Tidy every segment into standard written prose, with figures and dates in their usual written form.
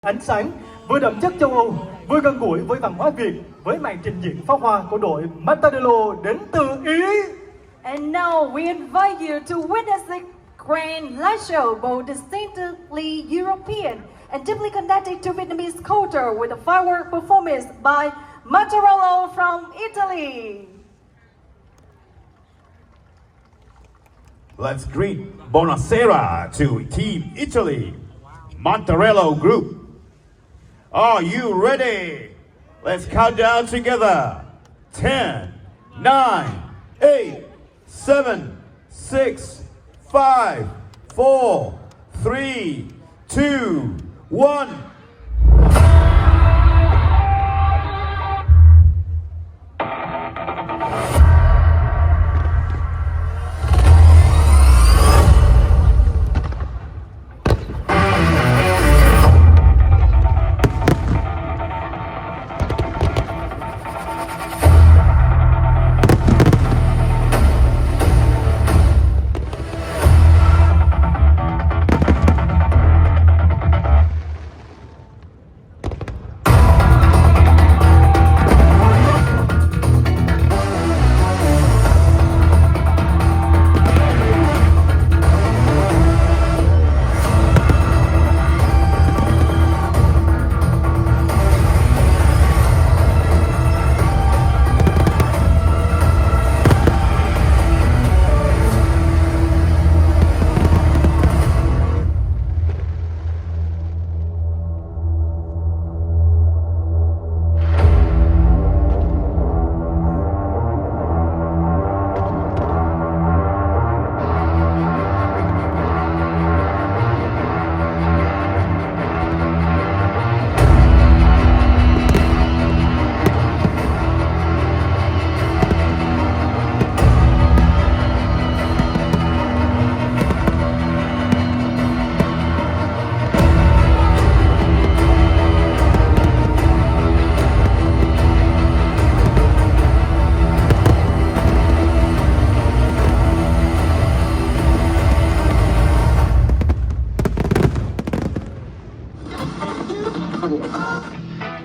Ánh sáng vừa đậm chất châu Âu, vừa gần gũi với văn hóa Việt, với màn trình diễn pháo hoa của đội Mattarello đến từ Ý. And now we invite you to witness the grand light show, both distinctly European and deeply connected to Vietnamese culture, with a firework performance by Mattarello from Italy. Let's greet Buonasera to Team Italy, Mattarello Group. Are you ready? Let's count down together. 10, 9, 8, 7, 6, 5, 4, 3, 2, 1.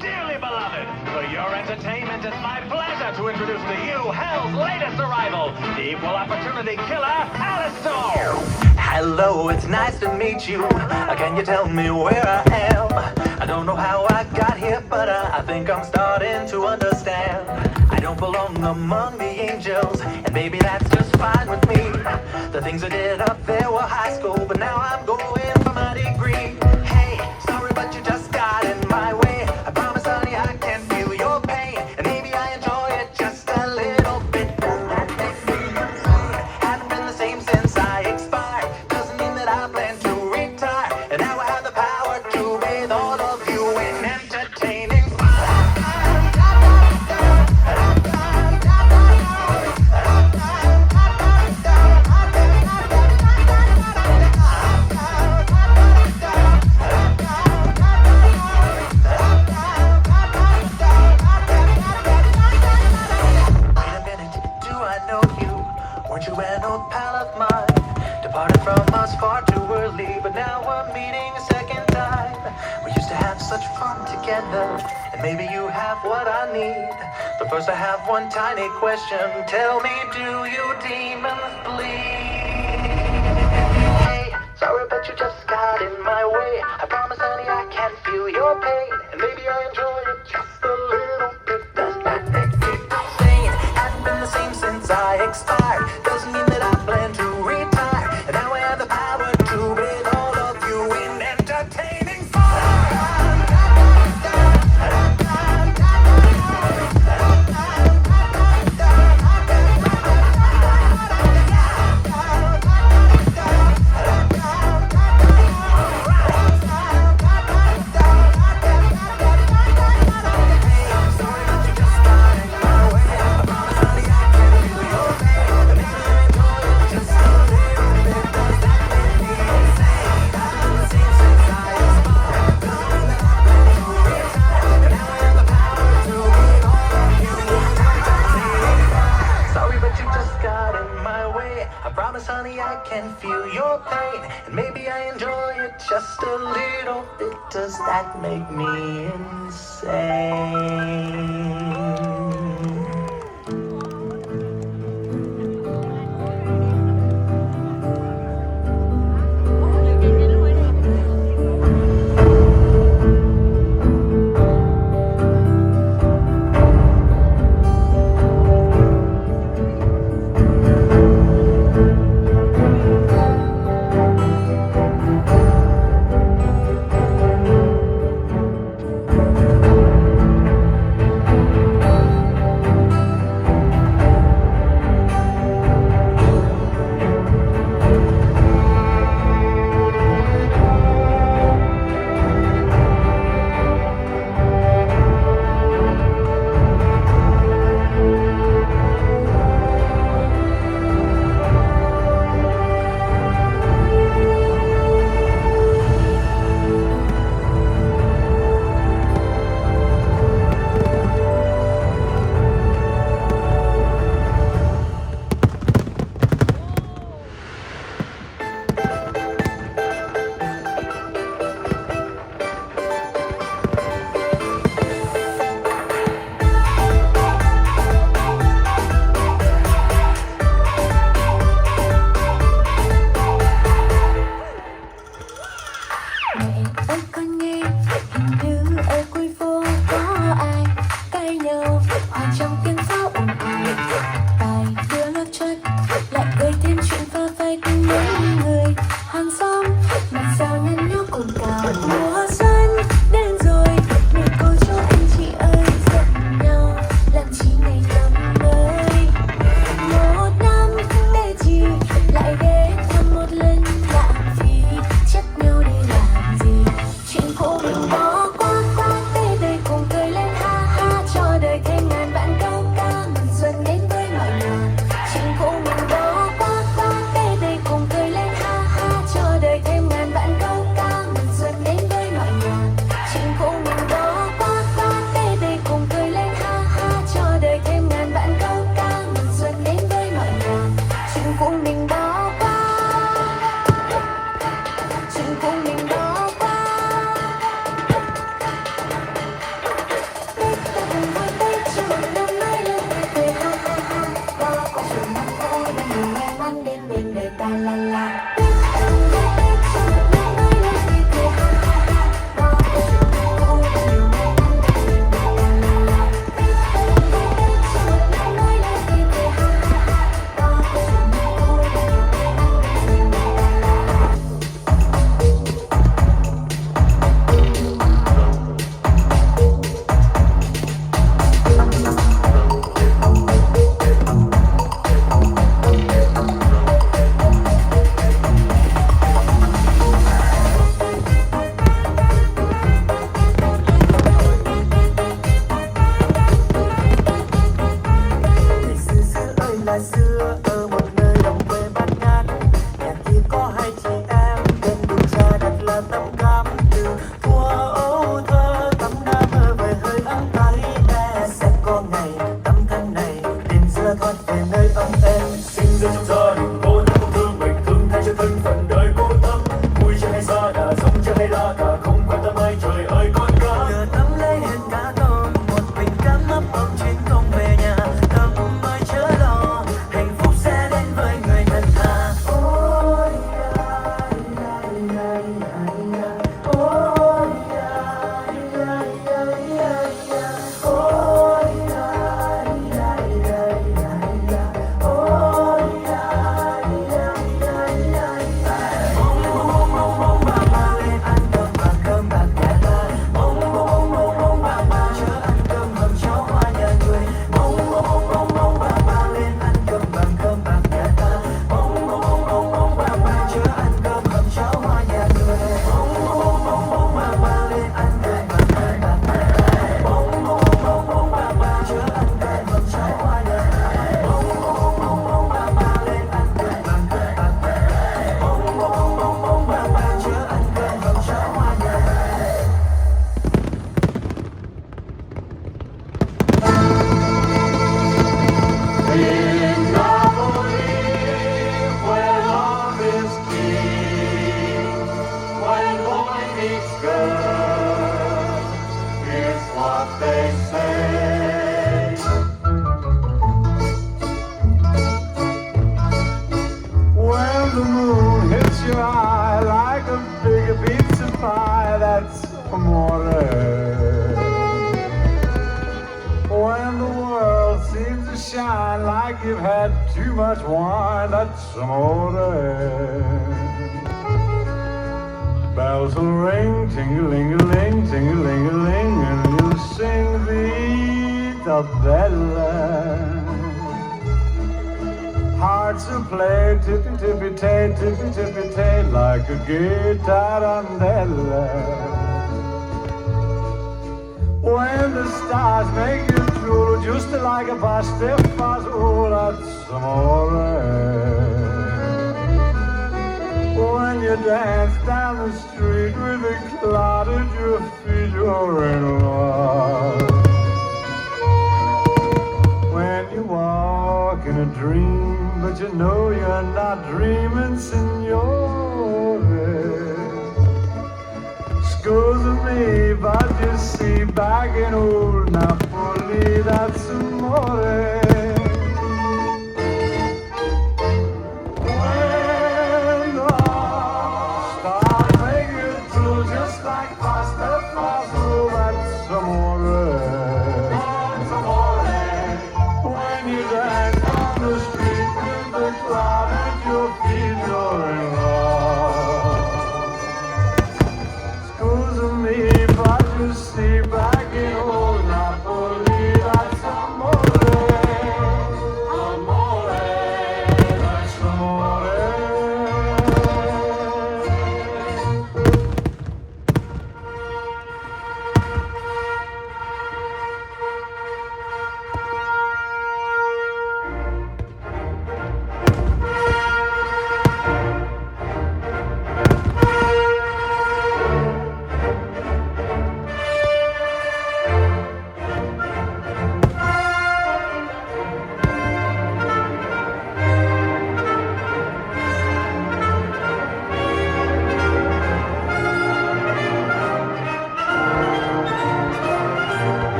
Dearly beloved, for your entertainment, it's my pleasure to introduce to you Hell's latest arrival, the equal opportunity killer, Alistair. Hello, it's nice to meet you. Can you tell me where I am? I don't know how I got here, but I think I'm starting to understand. I don't belong among the angels, and maybe that's just fine with me. The things I did up there were high school, but now I'm going for my degree. Hey, sorry, but you just got in my way. I promise, honey, I can feel your pain, and maybe I enjoy it just a little bit. Does that make me insane? Haven't been the same since I expired. Doesn't mean that I plan to retire, and now I have the power to bathe all of you in entertaining fire. Wait a minute, do I know you? Weren't you an old pal of mine? Departed from us far too early, but now we're meeting a second time. We used to have such fun together, and maybe you have what I need. But first I have one tiny question. Tell me, do you demons bleed? Hey, sorry, but you just got in my way. I promise, honey, I can feel your pain, and maybe I enjoy it just a little bit. Does that make me insane? Haven't been the same since I expired. Doesn't mean that I plan to retire, and now I have the power to bathe all of you in entertaining fire. that make me insane. amore. When the world seems to shine like you've had too much wine, that's amore. Bells will ring, ting-a-ling-a-ling, ting-a-ling-a-ling, and you'll sing Vita Bella. Hearts will play tippy-tippy-tay, tippy-tippy-tay, like a gay tarantella. When the stars make you drool, just like a pastifazool, that's amore. When you dance down the street with a cloud at your feet, you're in love. When you walk in a dream, but you know you're not dreaming, signore. Scusa me, but you see, back in old Napoli, that's amore. See back in old Napoli, that's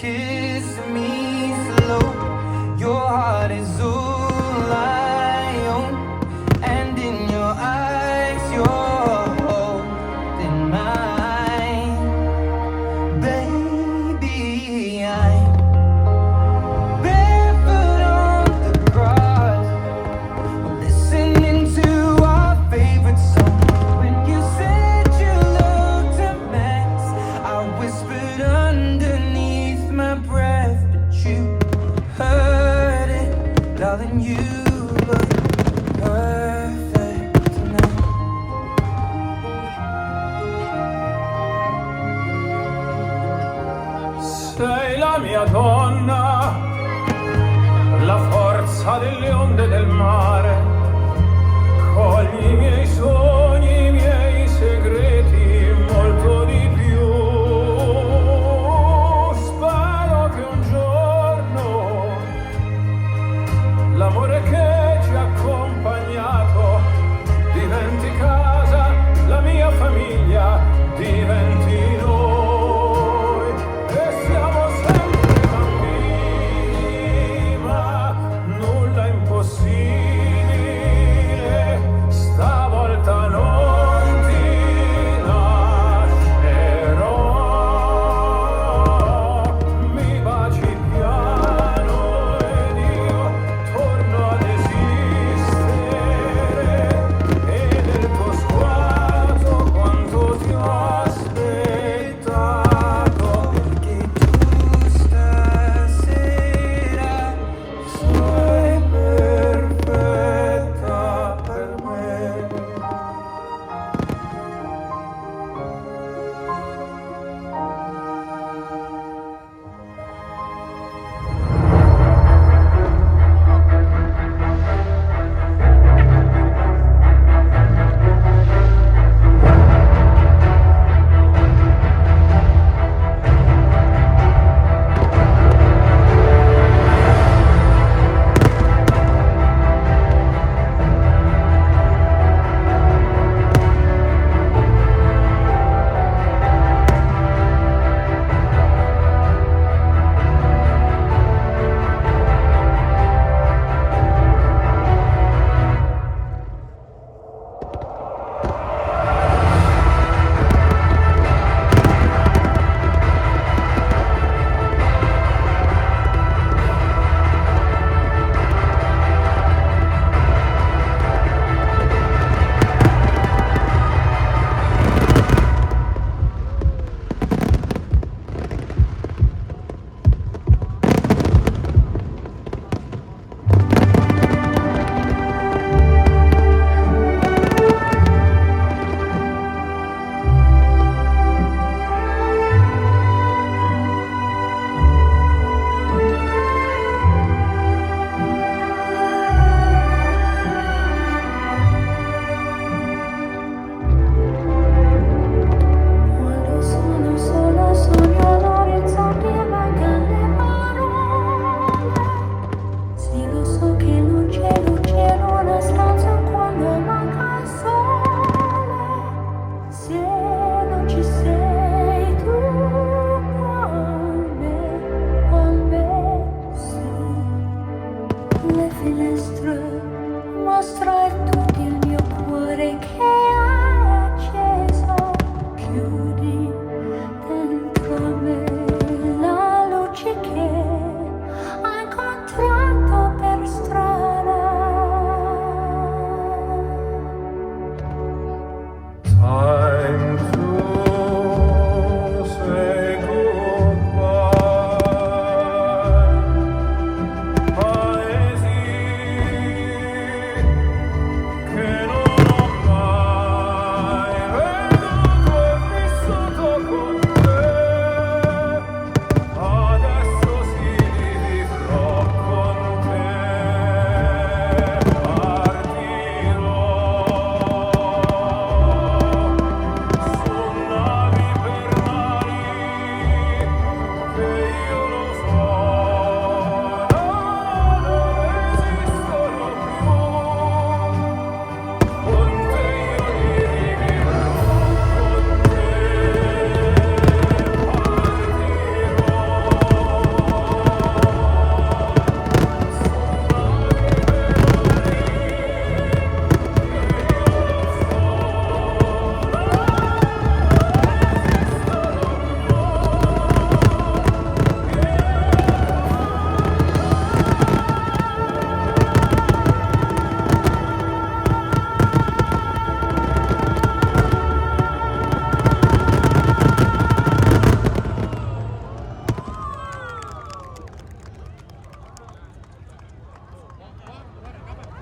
kiss me slow. Your heart is all I own, and in your eyes you're holding mine. Baby, I'm barefoot on the grass, listening to our favorite song. When you said you looked a mess, I whispered underneath my breath, but you heard it, darling. You look perfect tonight. Sei la mia donna, la forza delle onde del mare, cogli i miei sogni.